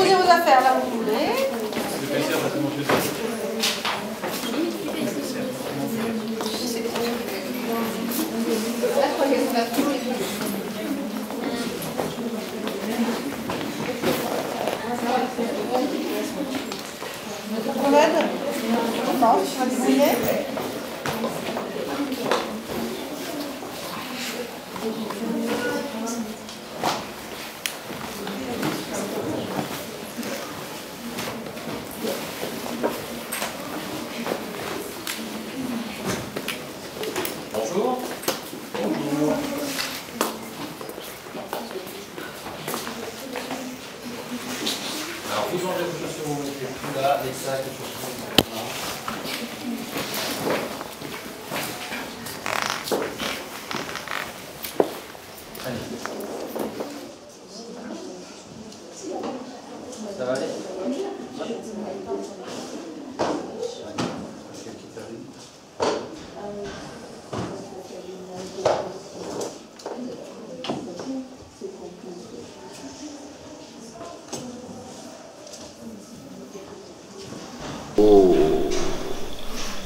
Posez vos affaires là où vous voulez. On aide? Non, tu vas débrouiller. Bonjour. Bonjour. Alors, vous changez vos chaussures, vous mettez tout là, les sacs, les chaussures, là. Allez. Ça va aller?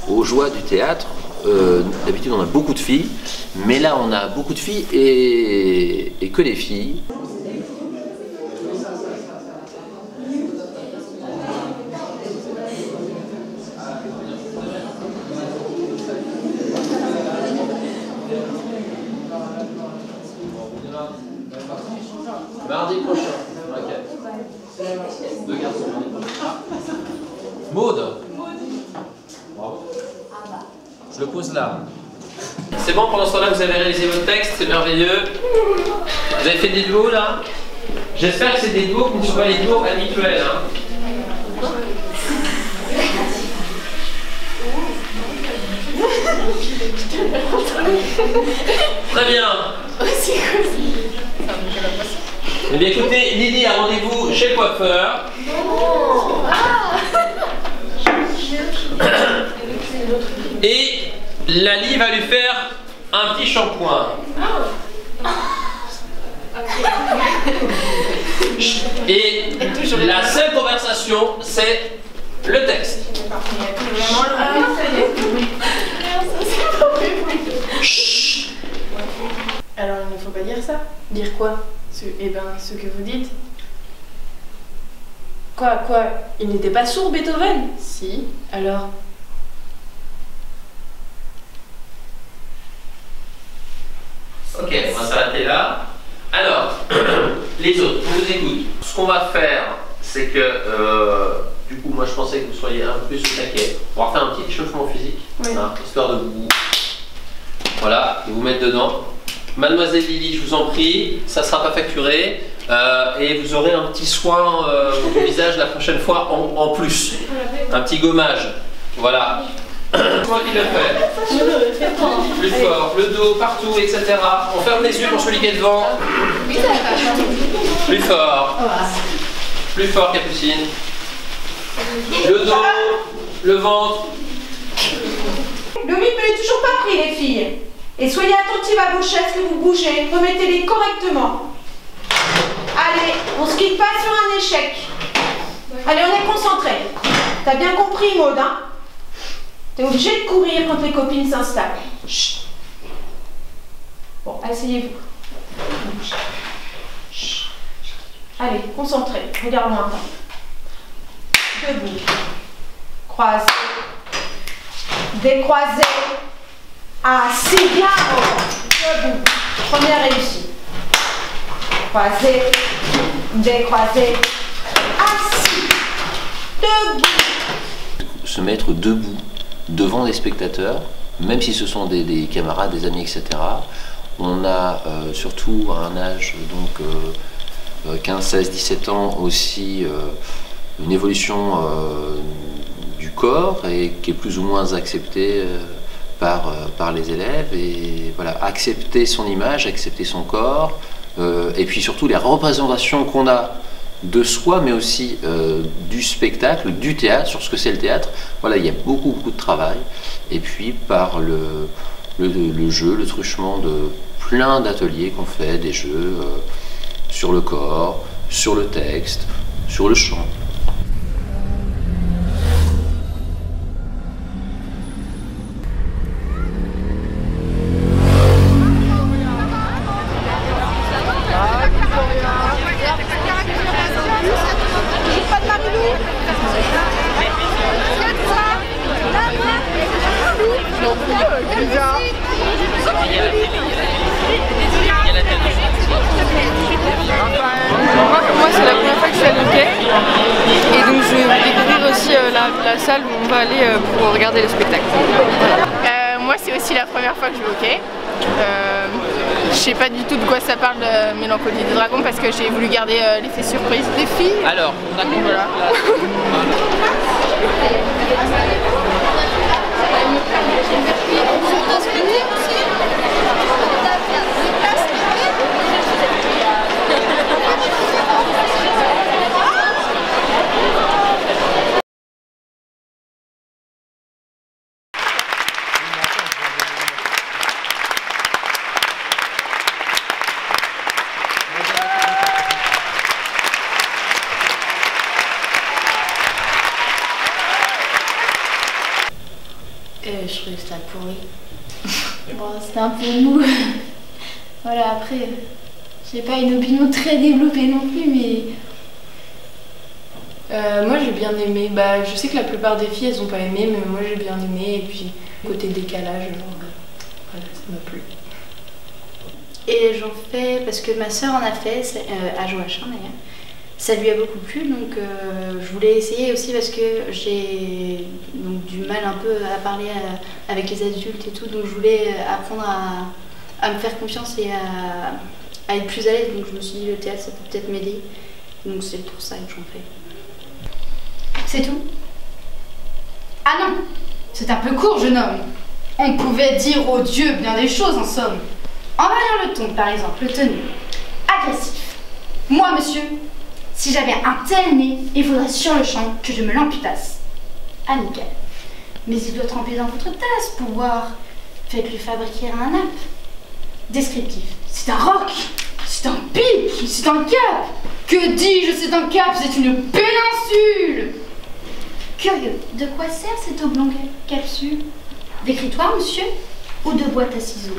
Aux joies du théâtre, d'habitude on a beaucoup de filles, mais là on a beaucoup de filles et que des filles. Mardi prochain. Ok. Deux garçons. Maud. Bravo. Je le pose là. C'est bon, pendant ce temps-là, vous avez réalisé votre texte, c'est merveilleux. Vous avez fait des duos là? J'espère que c'est des duos qui ne sont pas les duos habituels. Hein. Très bien. Eh bien écoutez, Lydie a rendez-vous chez le coiffeur. Et Lali va lui faire un petit shampoing. Et la seule conversation, c'est le texte. Alors il ne faut pas dire ça. Dire quoi? Eh ben, ce que vous dites. Quoi? Il n'était pas sourd, Beethoven? Si, alors? Ok, on va s'arrêter là. Alors, les autres, on vous écoute. Ce qu'on va faire, c'est que, du coup, moi je pensais que vous soyez un peu plus au taquet. On va faire un petit échauffement physique, Oui. hein, histoire de vous, voilà, de vous mettre dedans. Mademoiselle Lily, je vous en prie, ça ne sera pas facturé et vous aurez un petit soin du visage la prochaine fois en plus. Un petit gommage, voilà. C'est moi qui le fais. Plus fort, le dos, partout, etc. On ferme les yeux pour celui qui est devant. Plus fort. Plus fort, Capucine. Le dos, le ventre. Le rythme n'est toujours pas pris, les filles. Et soyez attentives à vos chaises que vous bougez. Remettez-les correctement. Allez, on se quitte pas sur un échec. Allez, on est concentré. T'as bien compris, Maud, hein? T'es obligé de courir quand les copines s'installent. Chut. Bon, asseyez-vous. Chut. Allez, concentré. Regarde-moi. Debout. Croisez. Décroisez. Assis, bien. Debout. Première réussite. Croisez. Décroisez. Assis. Debout. Se mettre debout devant des spectateurs, même si ce sont des camarades, des amis, etc. On a surtout à un âge, donc 15, 16, 17 ans aussi, une évolution du corps et qui est plus ou moins acceptée par les élèves. Et voilà, accepter son image, accepter son corps, et puis surtout les représentations qu'on a de soi, mais aussi du spectacle, du théâtre, sur ce que c'est le théâtre. Voilà, il y a beaucoup de travail. Et puis par le jeu, le truchement de plein d'ateliers qu'on fait, des jeux sur le corps, sur le texte, sur le champ. Moi c'est la première fois que je suis à Hockey et donc je vais découvrir aussi la salle où on va aller pour regarder le spectacle. Moi c'est aussi la première fois que je vais au Hockey. Je sais pas du tout de quoi ça parle de Mélancolie des Dragons parce que j'ai voulu garder l'effet surprise des filles. Alors, on a compris. Voilà. Je trouvais que c'était pourri. Bon, c'était un peu mou. Voilà, après, j'ai pas une opinion très développée non plus, mais... Moi j'ai bien aimé, bah, je sais que la plupart des filles elles ont pas aimé, mais moi j'ai bien aimé, et puis côté décalage, voilà, ça m'a plu. Et j'en fais, parce que ma soeur en a fait, à Joachim d'ailleurs, ça lui a beaucoup plu, donc je voulais essayer aussi parce que j'ai du mal un peu à parler avec les adultes et tout, donc je voulais apprendre à me faire confiance et à être plus à l'aise, donc je me suis dit le théâtre ça peut peut-être m'aider, donc c'est pour ça que j'en fais. C'est tout? Ah non, c'est un peu court, jeune homme. On pouvait dire aux dieux bien des choses en somme. En variant le ton, par exemple, le tenu. Agressif. Moi, monsieur, si j'avais un tel nez, il faudrait sur le champ que je me l'amputasse. Amical. Mais il doit tremper dans votre tasse pour boire. Faites-lui fabriquer un nappe. Descriptif. C'est un roc. C'est un pic. C'est un cap. Que dis-je, c'est un cap, c'est une péninsule. Curieux, de quoi sert cette oblongue capsule? D'écritoire, monsieur? Ou de boîte à ciseaux?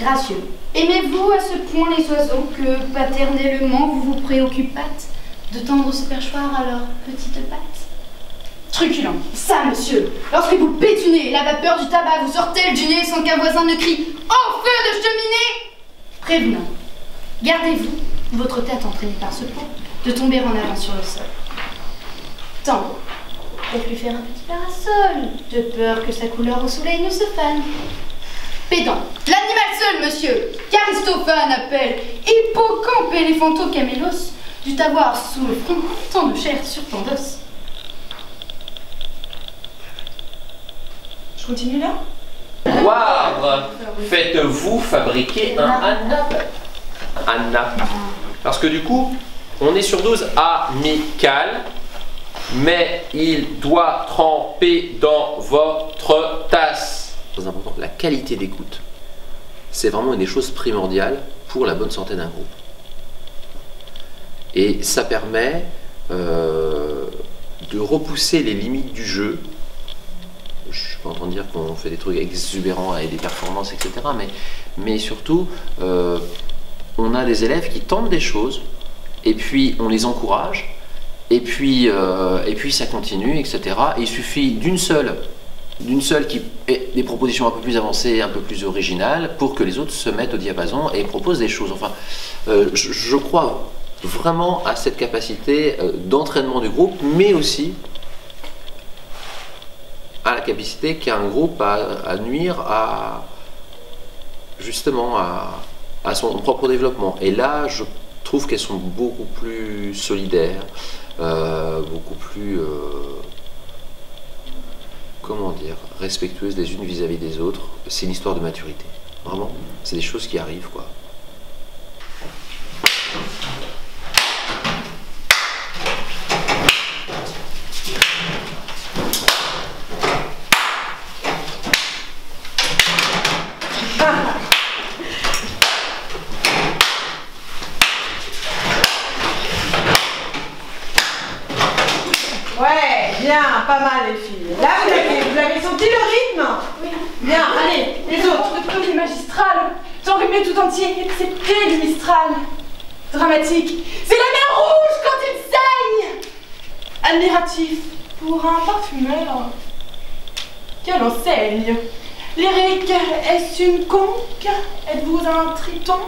Gracieux. Aimez-vous à ce point les oiseaux que paternellement vous vous préoccupâtes de tendre ce perchoir à leurs petites pattes? Truculent. Ça, monsieur, lorsque vous pétunez, la vapeur du tabac vous sort-elle du nez sans qu'un voisin ne crie « Au feu de cheminée !» Prévenant. Gardez-vous, votre tête entraînée par ce pot, de tomber en avant sur le sol. Tango. Peut-être lui faire un petit parasol, de peur que sa couleur au soleil ne se fane. Pédant. L'animal seul, monsieur, qu'Aristophane appelle hippocampe éléphantocamélos, dut avoir sous le front tant de chair sur tant d'os. Je continue là? Poire, faites-vous fabriquer un nappe. Un nappe. Parce que du coup, on est sur dose amicale, mais il doit tremper dans votre tasse. Très important, la qualité d'écoute. C'est vraiment une des choses primordiales pour la bonne santé d'un groupe. Et ça permet de repousser les limites du jeu. Je ne suis pas en train de dire qu'on fait des trucs exubérants et des performances, etc. Mais surtout, on a des élèves qui tentent des choses, et puis on les encourage, et puis ça continue, etc. Et il suffit d'une seule qui ait des propositions un peu plus avancées, un peu plus originales, pour que les autres se mettent au diapason et proposent des choses. Enfin, je crois vraiment à cette capacité d'entraînement du groupe, mais aussi à la capacité qu'a un groupe à nuire justement à son propre développement. Et là, je trouve qu'elles sont beaucoup plus solidaires, beaucoup plus, comment dire, respectueuses les unes vis-à-vis des autres. C'est une histoire de maturité. Vraiment, c'est des choses qui arrivent, quoi. Bien, pas mal les filles. Là, vous avez senti le rythme? Oui. Bien, allez, les autres. Le premier magistral, t'enrhumé tout entier, excepté le Mistral. Dramatique. C'est la mer rouge quand il saigne. Admiratif pour un parfumeur. Quelle enseigne. Lyrique, est-ce une conque? Êtes-vous un triton?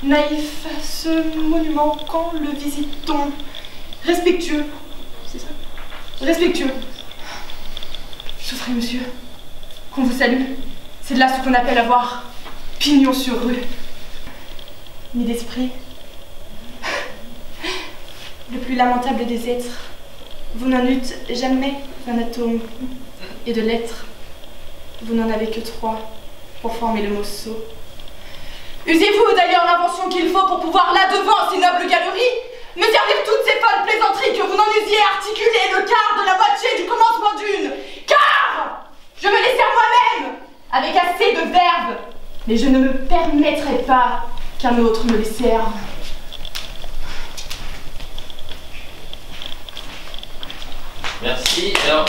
Naïf, ce monument, quand le visite-t-on? Respectueux. C'est ça? Respectueux. Souffrez, monsieur. Qu'on vous salue. C'est de là ce qu'on appelle avoir pignon sur rue. Ni d'esprit. Le plus lamentable des êtres. Vous n'en eûtes jamais un atome. Et de lettres, vous n'en avez que 3 pour former le mot sot. Usez-vous d'ailleurs l'invention qu'il faut pour pouvoir là devant ces nobles galeries me servir toutes ces folles plaisanteries que vous n'en usiez articulées le quart de la moitié du commencement d'une. Car je me les sers moi-même avec assez de verve, mais je ne me permettrai pas qu'un autre me les serve. Merci. Alors,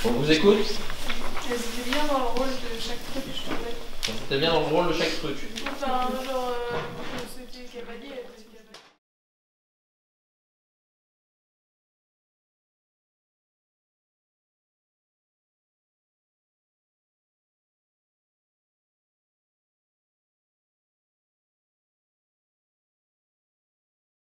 on vous écoute? C'était bien dans le rôle de chaque truc, je trouvais. C'était bien dans le rôle de chaque truc. Enfin, genre, c'était cavalier.